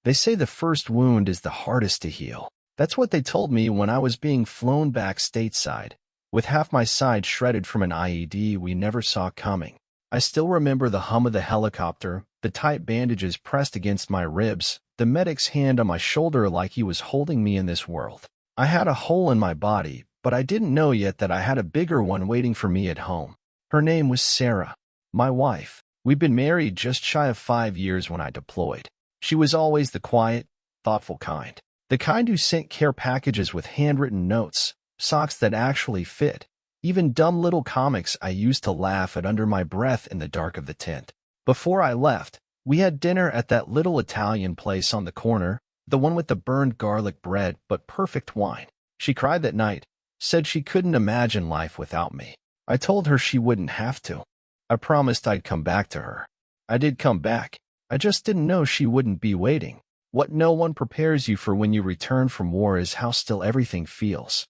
They say the first wound is the hardest to heal. That's what they told me when I was being flown back stateside, with half my side shredded from an IED we never saw coming. I still remember the hum of the helicopter, the tight bandages pressed against my ribs, the medic's hand on my shoulder like he was holding me in this world. I had a hole in my body, but I didn't know yet that I had a bigger one waiting for me at home. Her name was Sarah, my wife. We'd been married just shy of 5 years when I deployed. She was always the quiet, thoughtful kind. The kind who sent care packages with handwritten notes, socks that actually fit, even dumb little comics I used to laugh at under my breath in the dark of the tent. Before I left, we had dinner at that little Italian place on the corner, the one with the burned garlic bread but perfect wine. She cried that night, said she couldn't imagine life without me. I told her she wouldn't have to. I promised I'd come back to her. I did come back. I just didn't know she wouldn't be waiting. What no one prepares you for when you return from war is how still everything feels.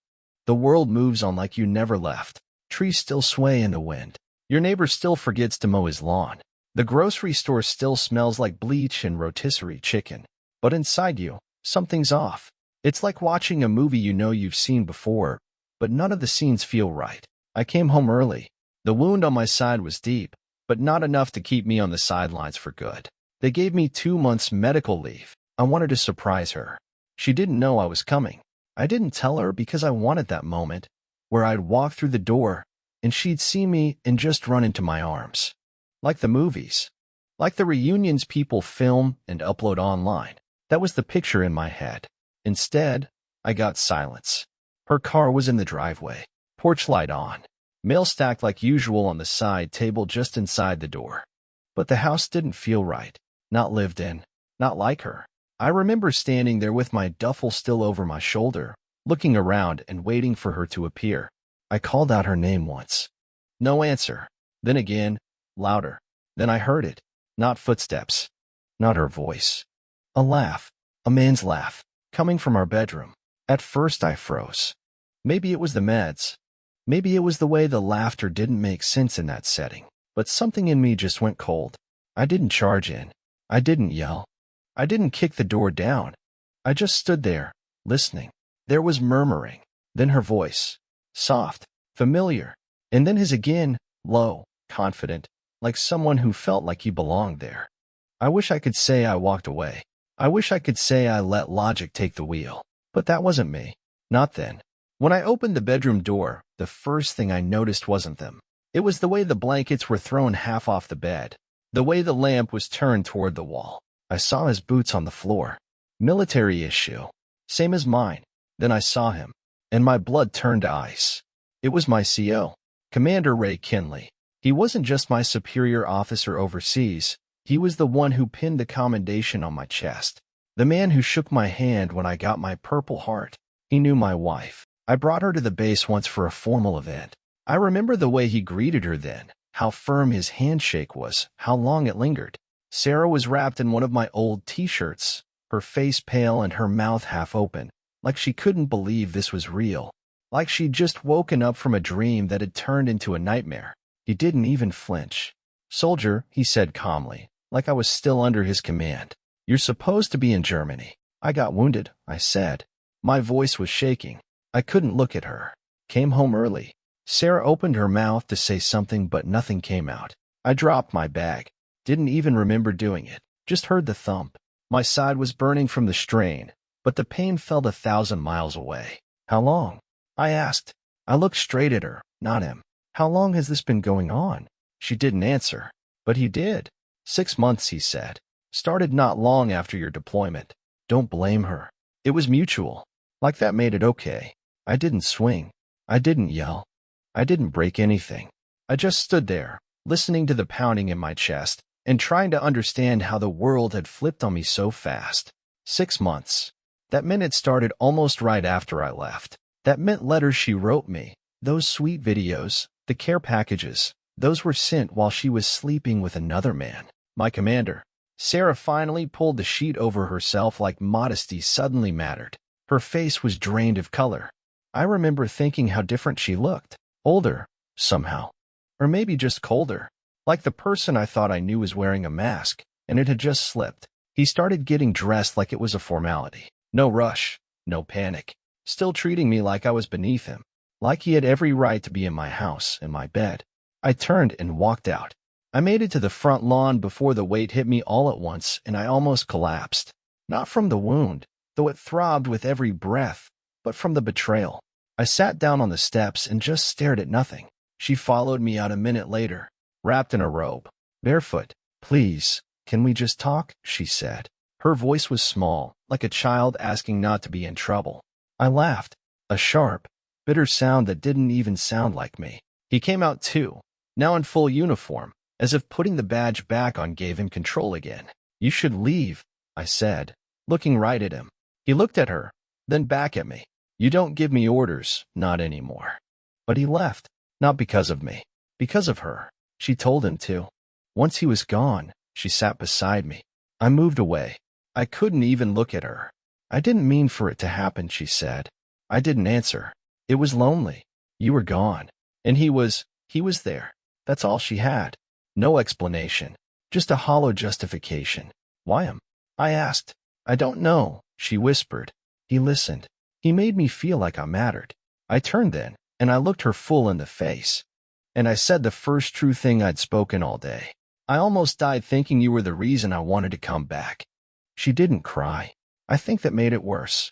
The world moves on like you never left. Trees still sway in the wind. Your neighbor still forgets to mow his lawn. The grocery store still smells like bleach and rotisserie chicken. But inside you, something's off. It's like watching a movie you know you've seen before, but none of the scenes feel right. I came home early. The wound on my side was deep, but not enough to keep me on the sidelines for good. They gave me 2 months medical leave. I wanted to surprise her. She didn't know I was coming. I didn't tell her because I wanted that moment where I'd walk through the door and she'd see me and just run into my arms. Like the movies. Like the reunions people film and upload online. That was the picture in my head. Instead, I got silence. Her car was in the driveway, porch light on, mail stacked like usual on the side table just inside the door. But the house didn't feel right. Not lived in. Not like her. I remember standing there with my duffel still over my shoulder, looking around and waiting for her to appear. I called out her name once. No answer. Then again, louder. Then I heard it. Not footsteps. Not her voice. A laugh. A man's laugh. Coming from our bedroom. At first I froze. Maybe it was the meds. Maybe it was the way the laughter didn't make sense in that setting. But something in me just went cold. I didn't charge in. I didn't yell. I didn't kick the door down. I just stood there, listening. There was murmuring. Then her voice. Soft. Familiar. And then his again, low, confident, like someone who felt like he belonged there. I wish I could say I walked away. I wish I could say I let logic take the wheel. But that wasn't me. Not then. When I opened the bedroom door, the first thing I noticed wasn't them. It was the way the blankets were thrown half off the bed. The way the lamp was turned toward the wall. I saw his boots on the floor. Military issue. Same as mine. Then I saw him. And my blood turned to ice. It was my CO. Commander Ray Kinley. He wasn't just my superior officer overseas. He was the one who pinned the commendation on my chest. The man who shook my hand when I got my Purple Heart. He knew my wife. I brought her to the base once for a formal event. I remember the way he greeted her then. How firm his handshake was. How long it lingered. Sarah was wrapped in one of my old t-shirts, her face pale and her mouth half open, like she couldn't believe this was real. Like she'd just woken up from a dream that had turned into a nightmare. He didn't even flinch. "Soldier," he said calmly, like I was still under his command. "You're supposed to be in Germany." "I got wounded," I said. My voice was shaking. I couldn't look at her. "Came home early." Sarah opened her mouth to say something, but nothing came out. I dropped my bag. Didn't even remember doing it. Just heard the thump. My side was burning from the strain, but the pain felt 1,000 miles away. "How long?" I asked. I looked straight at her, not him. "How long has this been going on?" She didn't answer. But he did. 6 months, he said. "Started not long after your deployment." Don't blame her. It was mutual. Like that made it okay. I didn't swing. I didn't yell. I didn't break anything. I just stood there, listening to the pounding in my chest, and trying to understand how the world had flipped on me so fast. 6 months. That meant it started almost right after I left. That meant letters she wrote me, those sweet videos, the care packages, those were sent while she was sleeping with another man, my commander. Sarah finally pulled the sheet over herself like modesty suddenly mattered. Her face was drained of color. I remember thinking how different she looked. Older, somehow. Or maybe just colder. Like the person I thought I knew was wearing a mask, and it had just slipped. He started getting dressed like it was a formality. No rush, no panic. Still treating me like I was beneath him, like he had every right to be in my house, in my bed. I turned and walked out. I made it to the front lawn before the weight hit me all at once, and I almost collapsed. Not from the wound, though it throbbed with every breath, but from the betrayal. I sat down on the steps and just stared at nothing. She followed me out a minute later, wrapped in a robe. Barefoot. Please, can we just talk? She said. Her voice was small, like a child asking not to be in trouble. I laughed, a sharp, bitter sound that didn't even sound like me. He came out too, now in full uniform, as if putting the badge back on gave him control again. You should leave, I said, looking right at him. He looked at her, then back at me. You don't give me orders, not anymore. But he left, not because of me, because of her. She told him to. Once he was gone, she sat beside me. I moved away. I couldn't even look at her. I didn't mean for it to happen, she said. I didn't answer. It was lonely. You were gone. And he was there. That's all she had. No explanation. Just a hollow justification. Why him? I asked. I don't know, she whispered. He listened. He made me feel like I mattered. I turned then, and I looked her full in the face. And I said the first true thing I'd spoken all day. I almost died thinking you were the reason I wanted to come back. She didn't cry. I think that made it worse.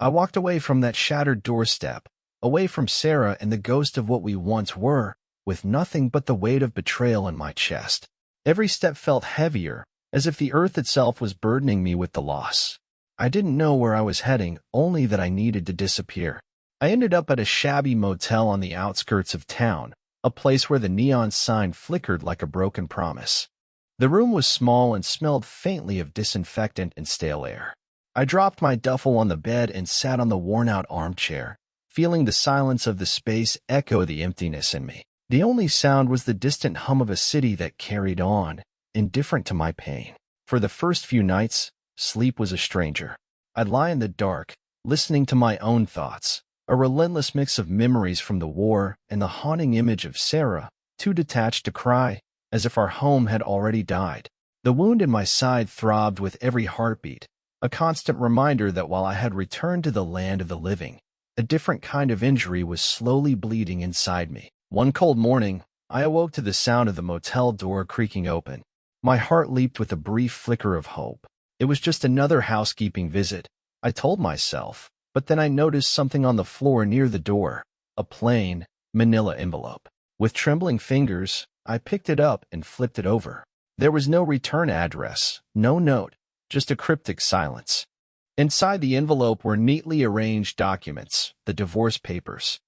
I walked away from that shattered doorstep, away from Sarah and the ghost of what we once were, with nothing but the weight of betrayal in my chest. Every step felt heavier, as if the earth itself was burdening me with the loss. I didn't know where I was heading, only that I needed to disappear. I ended up at a shabby motel on the outskirts of town, a place where the neon sign flickered like a broken promise. The room was small and smelled faintly of disinfectant and stale air. I dropped my duffel on the bed and sat on the worn-out armchair, feeling the silence of the space echo the emptiness in me. The only sound was the distant hum of a city that carried on, indifferent to my pain. For the first few nights, sleep was a stranger. I'd lie in the dark, listening to my own thoughts, a relentless mix of memories from the war and the haunting image of Sarah, too detached to cry, as if our home had already died. The wound in my side throbbed with every heartbeat, a constant reminder that while I had returned to the land of the living, a different kind of injury was slowly bleeding inside me. One cold morning, I awoke to the sound of the motel door creaking open. My heart leaped with a brief flicker of hope. It was just another housekeeping visit, I told myself, but then I noticed something on the floor near the door, a plain, manila envelope. With trembling fingers, I picked it up and flipped it over. There was no return address, no note, just a cryptic silence. Inside the envelope were neatly arranged documents, the divorce papers.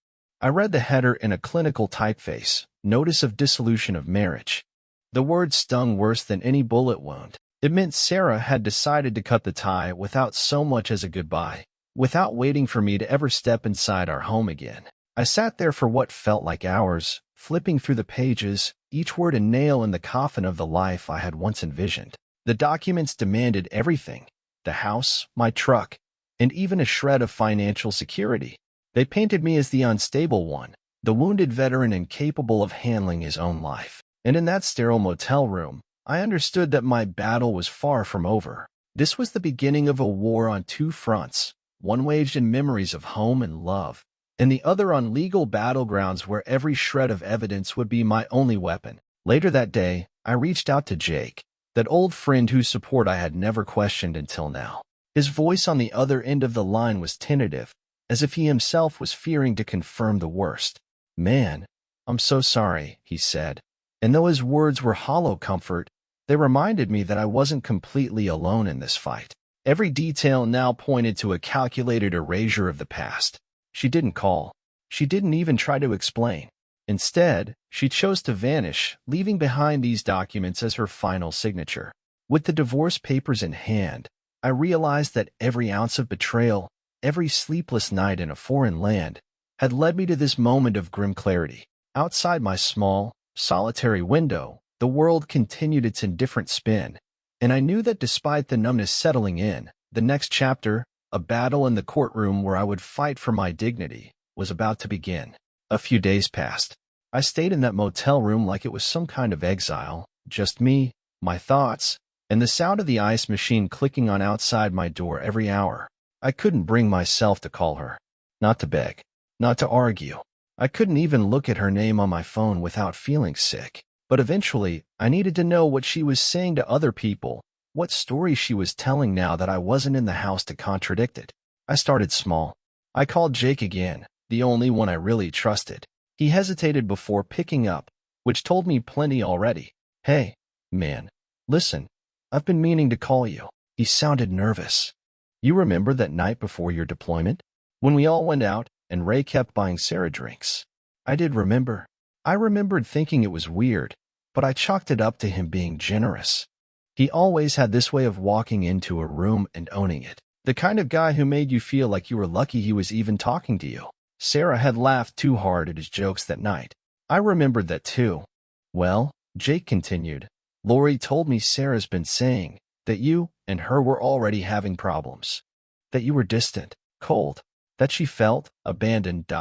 I read the header in a clinical typeface, notice of dissolution of marriage. The words stung worse than any bullet wound. It meant Sarah had decided to cut the tie without so much as a goodbye, without waiting for me to ever step inside our home again. I sat there for what felt like hours, flipping through the pages, each word a nail in the coffin of the life I had once envisioned. The documents demanded everything: the house, my truck, and even a shred of financial security. They painted me as the unstable one, the wounded veteran incapable of handling his own life. And in that sterile motel room, I understood that my battle was far from over. This was the beginning of a war on two fronts, one waged in memories of home and love, and the other on legal battlegrounds where every shred of evidence would be my only weapon. Later that day, I reached out to Jake, that old friend whose support I had never questioned until now. His voice on the other end of the line was tentative, as if he himself was fearing to confirm the worst. "Man, I'm so sorry," he said. And though his words were hollow comfort, they reminded me that I wasn't completely alone in this fight. Every detail now pointed to a calculated erasure of the past. She didn't call. She didn't even try to explain. Instead, she chose to vanish, leaving behind these documents as her final signature. With the divorce papers in hand, I realized that every ounce of betrayal, every sleepless night in a foreign land, had led me to this moment of grim clarity. Outside my small, solitary window, the world continued its indifferent spin, and I knew that despite the numbness settling in, the next chapter, a battle in the courtroom where I would fight for my dignity, was about to begin. A few days passed. I stayed in that motel room like it was some kind of exile, just me, my thoughts, and the sound of the ice machine clicking on outside my door every hour. I couldn't bring myself to call her. Not to beg. Not to argue. I couldn't even look at her name on my phone without feeling sick. But eventually, I needed to know what she was saying to other people, what story she was telling now that I wasn't in the house to contradict it. I started small. I called Jake again, the only one I really trusted. He hesitated before picking up, which told me plenty already. Hey, man, listen, I've been meaning to call you. He sounded nervous. You remember that night before your deployment? When we all went out, and Ray kept buying Sarah drinks. I did remember. I remembered thinking it was weird, but I chalked it up to him being generous. He always had this way of walking into a room and owning it. The kind of guy who made you feel like you were lucky he was even talking to you. Sarah had laughed too hard at his jokes that night. I remembered that too. Well, Jake continued, Lori told me Sarah's been saying that you and her were already having problems. That you were distant, cold, that she felt abandoned.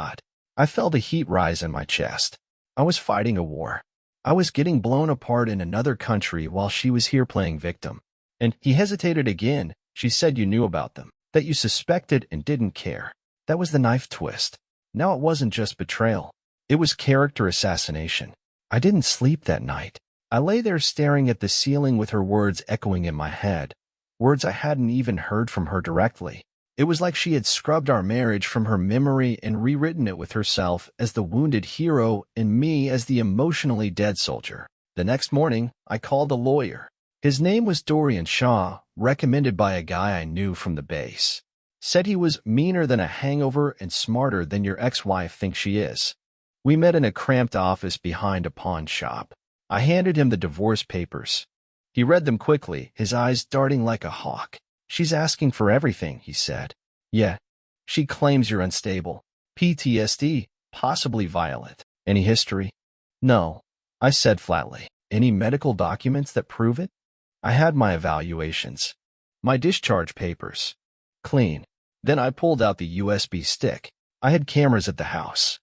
I felt a heat rise in my chest. I was fighting a war. I was getting blown apart in another country while she was here playing victim. And he hesitated again. She said you knew about them, that you suspected and didn't care. That was the knife twist. Now it wasn't just betrayal. It was character assassination. I didn't sleep that night. I lay there staring at the ceiling with her words echoing in my head, words I hadn't even heard from her directly. It was like she had scrubbed our marriage from her memory and rewritten it with herself as the wounded hero and me as the emotionally dead soldier. The next morning, I called a lawyer. His name was Dorian Shaw, recommended by a guy I knew from the base. Said he was meaner than a hangover and smarter than your ex-wife thinks she is. We met in a cramped office behind a pawn shop. I handed him the divorce papers. He read them quickly, his eyes darting like a hawk. She's asking for everything, he said. Yeah. She claims you're unstable. PTSD, possibly violent. Any history? No, I said flatly. Any medical documents that prove it? I had my evaluations. My discharge papers. Clean. Then I pulled out the USB stick. I had cameras at the house.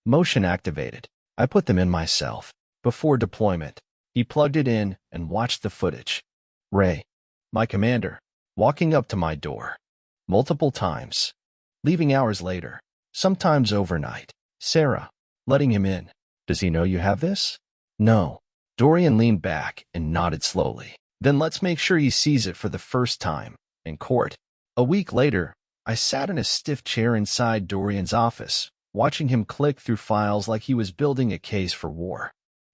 Motion activated. I put them in myself. Before deployment, he plugged it in and watched the footage. Ray, my commander, walking up to my door. Multiple times. Leaving hours later. Sometimes overnight. Sarah, letting him in. Does he know you have this? No. Dorian leaned back and nodded slowly. Then let's make sure he sees it for the first time. In court. A week later, I sat in a stiff chair inside Dorian's office, watching him click through files like he was building a case for war.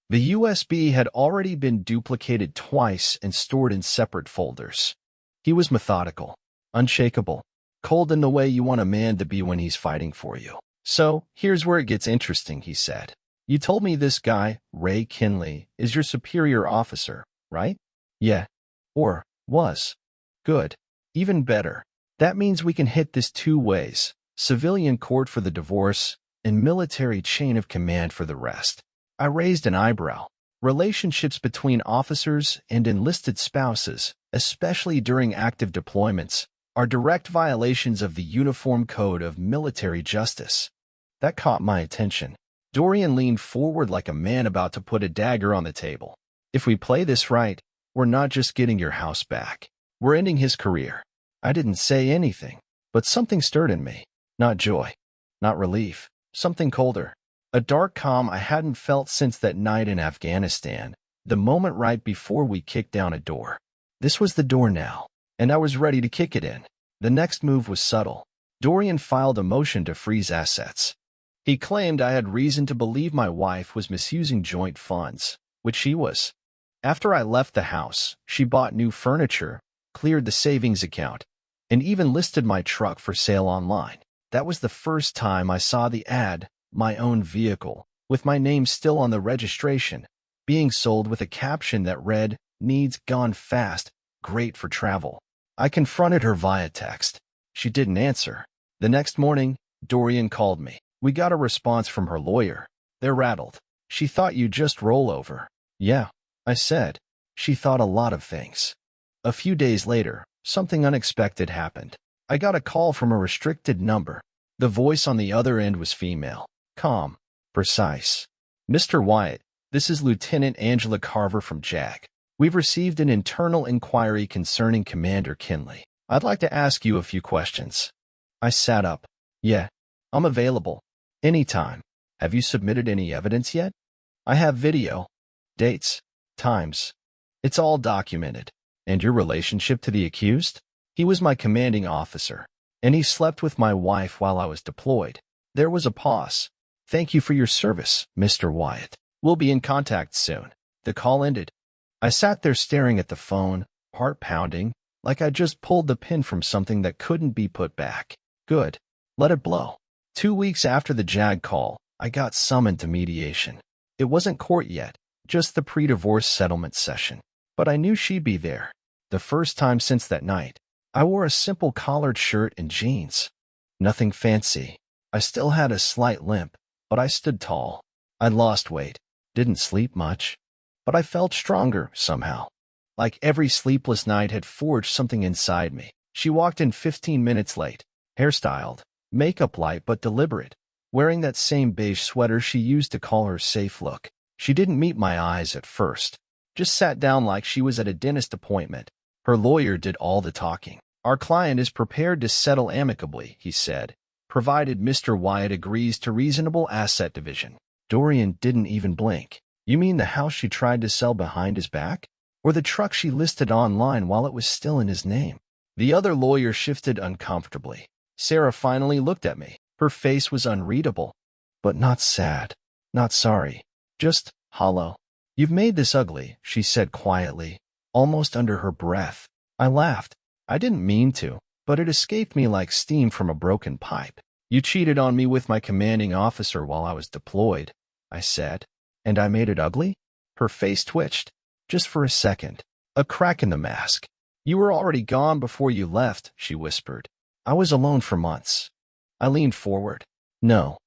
The USB had already been duplicated twice and stored in separate folders. He was methodical, unshakable, cold in the way you want a man to be when he's fighting for you. So, here's where it gets interesting, he said. You told me this guy, Ray Kinley, is your superior officer, right? Yeah. Or was. Good. Even better. That means we can hit this two ways. Civilian court for the divorce, and military chain of command for the rest. I raised an eyebrow. Relationships between officers and enlisted spouses, especially during active deployments, are direct violations of the Uniform Code of Military Justice. That caught my attention. Dorian leaned forward like a man about to put a dagger on the table. If we play this right, we're not just getting your house back. We're ending his career. I didn't say anything, but something stirred in me. Not joy. Not relief. Something colder. A dark calm I hadn't felt since that night in Afghanistan, the moment right before we kicked down a door. This was the door now, and I was ready to kick it in. The next move was subtle. Dorian filed a motion to freeze assets. He claimed I had reason to believe my wife was misusing joint funds, which she was. After I left the house, she bought new furniture, cleared the savings account, and even listed my truck for sale online. That was the first time I saw the ad, my own vehicle, with my name still on the registration, being sold with a caption that read, "Needs gone fast, great for travel." I confronted her via text. She didn't answer. The next morning, Dorian called me. We got a response from her lawyer. They're rattled. She thought you'd just roll over. Yeah, I said. She thought a lot of things. A few days later, something unexpected happened. I got a call from a restricted number. The voice on the other end was female. Calm. Precise. Mr. Wyatt, this is Lieutenant Angela Carver from JAG. We've received an internal inquiry concerning Commander Kinley. I'd like to ask you a few questions. I sat up. Yeah, I'm available. Anytime. Have you submitted any evidence yet? I have video. Dates. Times. It's all documented. And your relationship to the accused? He was my commanding officer, and he slept with my wife while I was deployed. There was a pause. Thank you for your service, Mr. Wyatt. We'll be in contact soon. The call ended. I sat there staring at the phone, heart pounding, like I just pulled the pin from something that couldn't be put back. Good. Let it blow. 2 weeks after the JAG call, I got summoned to mediation. It wasn't court yet, just the pre-divorce settlement session. But I knew she'd be there. The first time since that night, I wore a simple collared shirt and jeans. Nothing fancy. I still had a slight limp, but I stood tall. I'd lost weight, didn't sleep much, but I felt stronger somehow. Like every sleepless night had forged something inside me. She walked in 15 minutes late, hairstyled, makeup light but deliberate, wearing that same beige sweater she used to call her safe look. She didn't meet my eyes at first, just sat down like she was at a dentist appointment. Her lawyer did all the talking. Our client is prepared to settle amicably, he said, provided Mr. Wyatt agrees to reasonable asset division. Dorian didn't even blink. You mean the house she tried to sell behind his back? Or the truck she listed online while it was still in his name? The other lawyer shifted uncomfortably. Sarah finally looked at me. Her face was unreadable, but not sad, not sorry, just hollow. You've made this ugly, she said quietly, almost under her breath. I laughed. I didn't mean to, but it escaped me like steam from a broken pipe. You cheated on me with my commanding officer while I was deployed, I said. And I made it ugly? Her face twitched. Just for a second. A crack in the mask. You were already gone before you left, she whispered. I was alone for months. I leaned forward. No.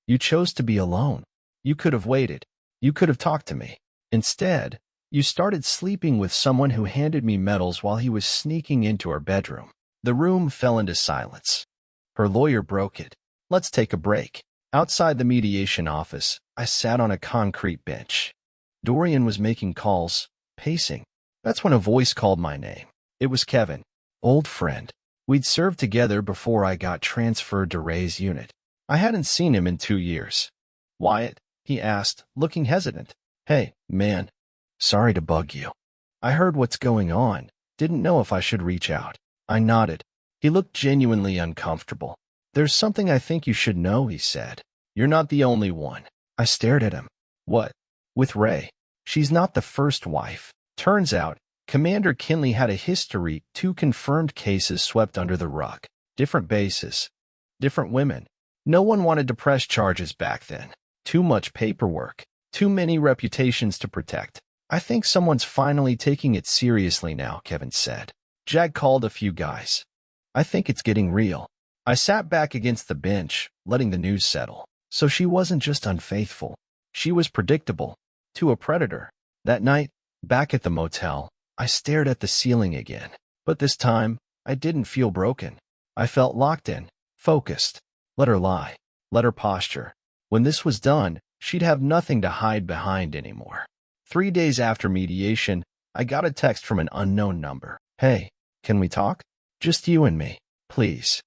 You chose to be alone. You could have waited. You could have talked to me. Instead, you started sleeping with someone who handed me medals while he was sneaking into our bedroom. The room fell into silence. Her lawyer broke it. Let's take a break. Outside the mediation office, I sat on a concrete bench. Dorian was making calls, pacing. That's when a voice called my name. It was Kevin, old friend. We'd served together before I got transferred to Ray's unit. I hadn't seen him in 2 years. Wyatt, he asked, looking hesitant. Hey, man. Sorry to bug you. I heard what's going on. Didn't know if I should reach out. I nodded. He looked genuinely uncomfortable. There's something I think you should know, he said. You're not the only one. I stared at him. What? With Ray. She's not the first wife. Turns out, Commander Kinley had a history, 2 confirmed cases swept under the rug. Different bases. Different women. No one wanted to press charges back then. Too much paperwork. Too many reputations to protect. I think someone's finally taking it seriously now, Kevin said. Jag called a few guys. I think it's getting real. I sat back against the bench, letting the news settle. So she wasn't just unfaithful. She was predictable. To a predator. That night, back at the motel, I stared at the ceiling again. But this time, I didn't feel broken. I felt locked in, focused. Let her lie. Let her posture. When this was done, she'd have nothing to hide behind anymore. 3 days after mediation, I got a text from an unknown number. Hey, can we talk? Just you and me, please.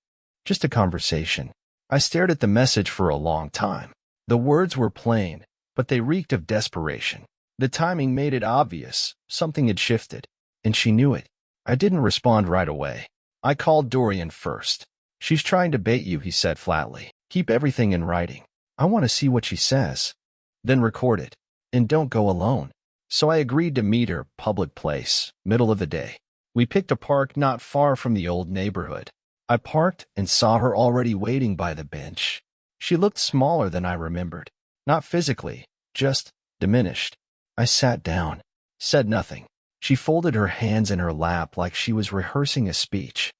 Just a conversation. I stared at the message for a long time. The words were plain, but they reeked of desperation. The timing made it obvious. Something had shifted, and she knew it. I didn't respond right away. I called Dorian first. She's trying to bait you, he said flatly. Keep everything in writing. I want to see what she says. Then record it. And don't go alone. So I agreed to meet her, public place, middle of the day. We picked a park not far from the old neighborhood. I parked and saw her already waiting by the bench. She looked smaller than I remembered. Not physically, just diminished. I sat down, said nothing. She folded her hands in her lap like she was rehearsing a speech.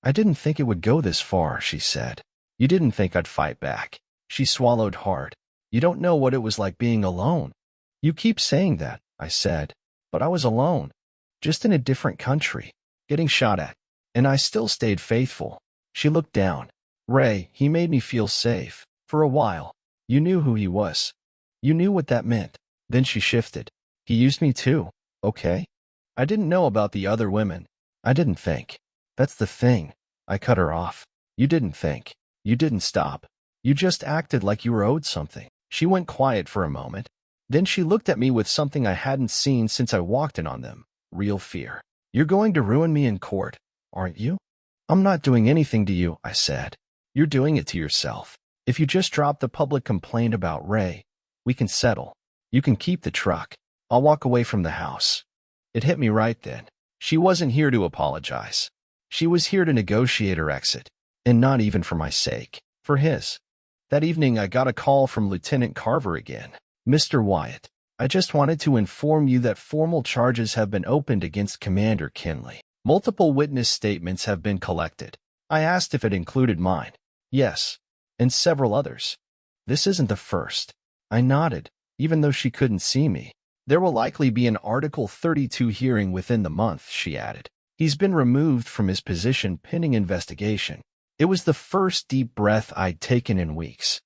I didn't think it would go this far, she said. You didn't think I'd fight back. She swallowed hard. You don't know what it was like being alone. You keep saying that, I said. But I was alone. Just in a different country. Getting shot at. And I still stayed faithful. She looked down. Ray, he made me feel safe. For a while. You knew who he was. You knew what that meant. Then she shifted. He used me too, okay? I didn't know about the other women. I didn't think. That's the thing. I cut her off. You didn't think. You didn't stop. You just acted like you were owed something. She went quiet for a moment. Then she looked at me with something I hadn't seen since I walked in on them. Real fear. You're going to ruin me in court, aren't you? I'm not doing anything to you, I said. You're doing it to yourself. If you just drop the public complaint about Ray, we can settle. You can keep the truck. I'll walk away from the house. It hit me right then. She wasn't here to apologize. She was here to negotiate her exit, and not even for my sake, for his. That evening I got a call from Lieutenant Carver again. Mr. Wyatt, I just wanted to inform you that formal charges have been opened against Commander Kinley. Multiple witness statements have been collected. I asked if it included mine. Yes, and several others. This isn't the first. I nodded, even though she couldn't see me. There will likely be an Article 32 hearing within the month, she added. He's been removed from his position pending investigation. It was the first deep breath I'd taken in weeks.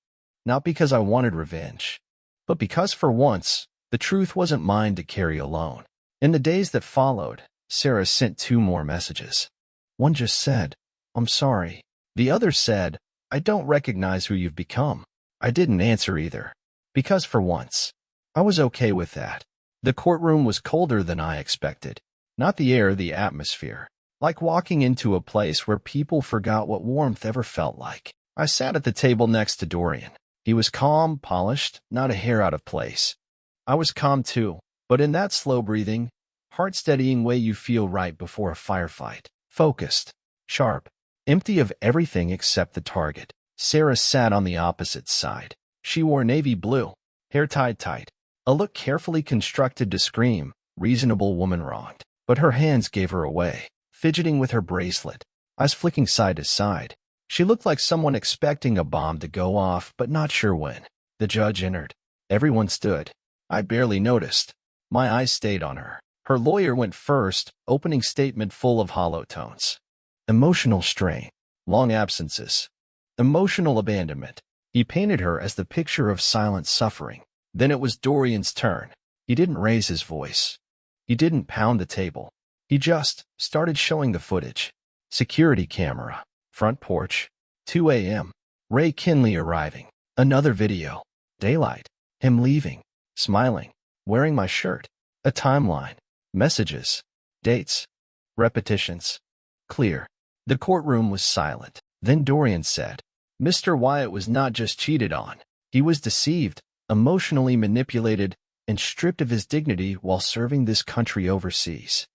Not because I wanted revenge, but because for once, the truth wasn't mine to carry alone. In the days that followed, Sarah sent 2 more messages. One just said, "I'm sorry." The other said, "I don't recognize who you've become." I didn't answer either, because for once, I was okay with that. The courtroom was colder than I expected. Not the air, the atmosphere. Like walking into a place where people forgot what warmth ever felt like. I sat at the table next to Dorian. He was calm, polished, not a hair out of place. I was calm too, but in that slow-breathing, heart-steadying way you feel right before a firefight. Focused, sharp, empty of everything except the target. Sarah sat on the opposite side. She wore navy blue, hair tied tight, a look carefully constructed to scream, reasonable woman wronged. But her hands gave her away, fidgeting with her bracelet, eyes flicking side to side. She looked like someone expecting a bomb to go off but not sure when. The judge entered. Everyone stood. I barely noticed. My eyes stayed on her. Her lawyer went first, opening statement full of hollow tones. Emotional strain, long absences, emotional abandonment. He painted her as the picture of silent suffering. Then it was Dorian's turn. He didn't raise his voice. He didn't pound the table. He just started showing the footage. Security camera, front porch, 2 a.m., Ray Kinley arriving. Another video, daylight, him leaving, smiling, wearing my shirt. A timeline, messages, dates, repetitions. Clear. The courtroom was silent. Then Dorian said, Mr. Wyatt was not just cheated on. He was deceived, emotionally manipulated, and stripped of his dignity while serving this country overseas.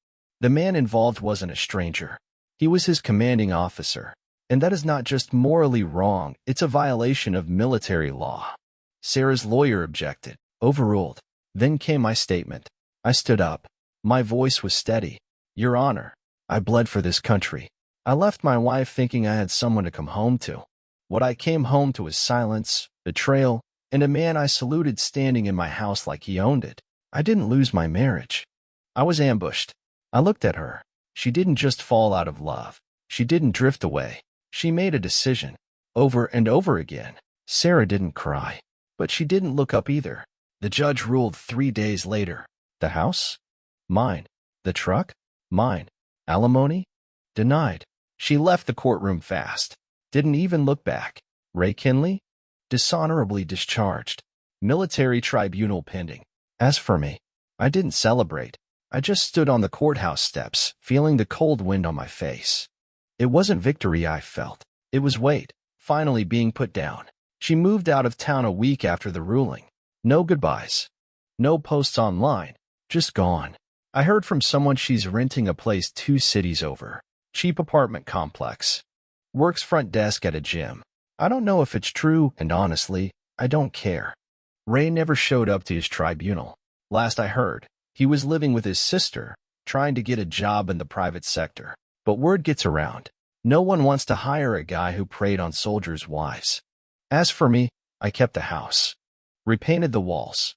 The man involved wasn't a stranger. He was his commanding officer. And that is not just morally wrong, it's a violation of military law. Sarah's lawyer objected, overruled. Then came my statement. I stood up. My voice was steady. Your Honor, I bled for this country. I left my wife thinking I had someone to come home to. What I came home to was silence, betrayal, and a man I saluted standing in my house like he owned it. I didn't lose my marriage. I was ambushed. I looked at her. She didn't just fall out of love. She didn't drift away. She made a decision. Over and over again. Sarah didn't cry. But she didn't look up either. The judge ruled 3 days later. The house? Mine. The truck? Mine. Alimony? Denied. She left the courtroom fast. Didn't even look back. Ray Kinley? Dishonorably discharged. Military tribunal pending. As for me, I didn't celebrate. I just stood on the courthouse steps, feeling the cold wind on my face. It wasn't victory I felt. It was weight, finally being put down. She moved out of town a week after the ruling. No goodbyes. No posts online. Just gone. I heard from someone she's renting a place 2 cities over. Cheap apartment complex. Works front desk at a gym. I don't know if it's true, and honestly, I don't care. Ray never showed up to his tribunal. Last I heard, he was living with his sister, trying to get a job in the private sector. But word gets around. No one wants to hire a guy who preyed on soldiers' wives. As for me, I kept the house. Repainted the walls.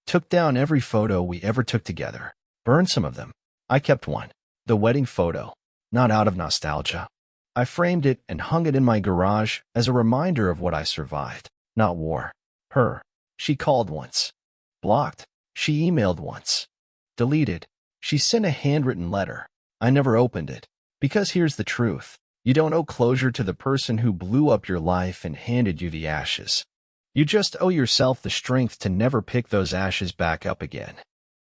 Took down every photo we ever took together. Burned some of them. I kept one. The wedding photo. Not out of nostalgia. I framed it and hung it in my garage as a reminder of what I survived. Not war. Her. She called once. Blocked. She emailed once. Deleted. She sent a handwritten letter. I never opened it. Because here's the truth. You don't owe closure to the person who blew up your life and handed you the ashes. You just owe yourself the strength to never pick those ashes back up again.